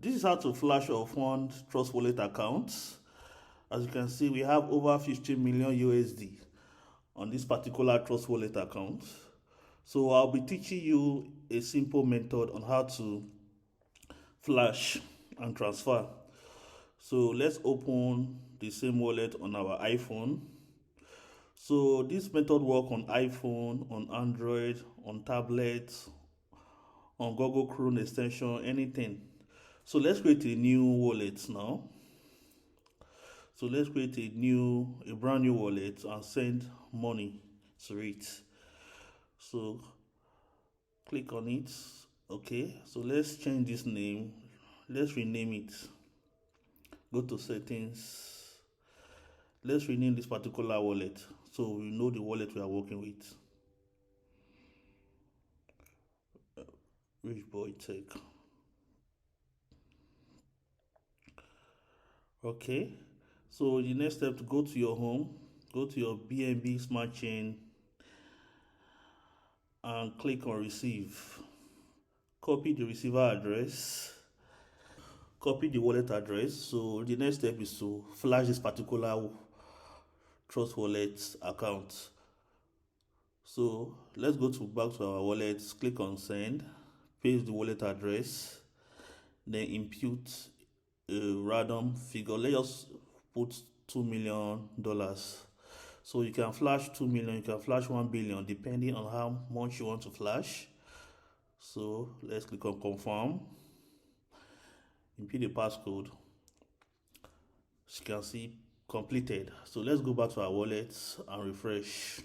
This is how to flash or fund Trust Wallet accounts. As you can see, we have over 15 million USD on this particular Trust Wallet account. So I'll be teaching you a simple method on how to flash and transfer. So let's open the same wallet on our iPhone. So this method works on iPhone, on Android, on tablets, on Google Chrome extension, anything. So let's create a new wallet now. So let's create a brand new wallet and send money to it. So click on it. Okay, so let's change this name. Let's rename it. Go to settings. Let's rename this particular wallet so we know the wallet we are working with. Rich Boy Tech. Okay, so the next step, to go to your home, go to your BNB Smart Chain and click on receive. Copy the receiver address, copy the wallet address. So the next step is to flash this particular Trust Wallet account. So let's go back to our wallet, click on send, paste the wallet address, then input a random figure. Let's just put $2 million. So you can flash 2 million, you can flash 1 billion, depending on how much you want to flash. So let's click on confirm, input the passcode. As you can see, completed. So let's go back to our wallet and refresh.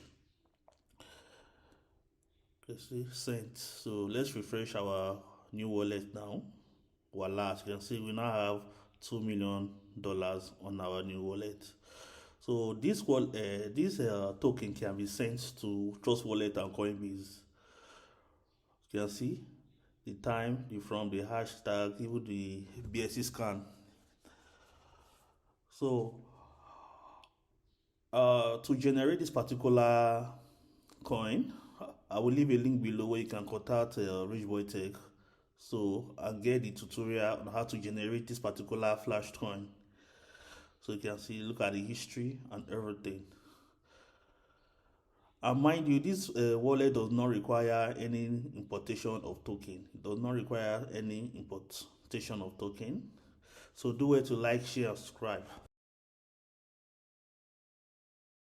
Let's see, sent. So let's refresh our new wallet now. Voila, as you can see, we now have $2 million on our new wallet. So this token can be sent to Trust Wallet and Coinbase. You can see the time, from the hashtag, even the BSC scan. So to generate this particular coin, I will leave a link below where you can contact Rich Boy Tech and get the tutorial on how to generate this particular flash coin. So you can see, look at the history and everything. And mind you, this wallet does not require any importation of token. It does not require any importation of token. So do it to like, share, and subscribe.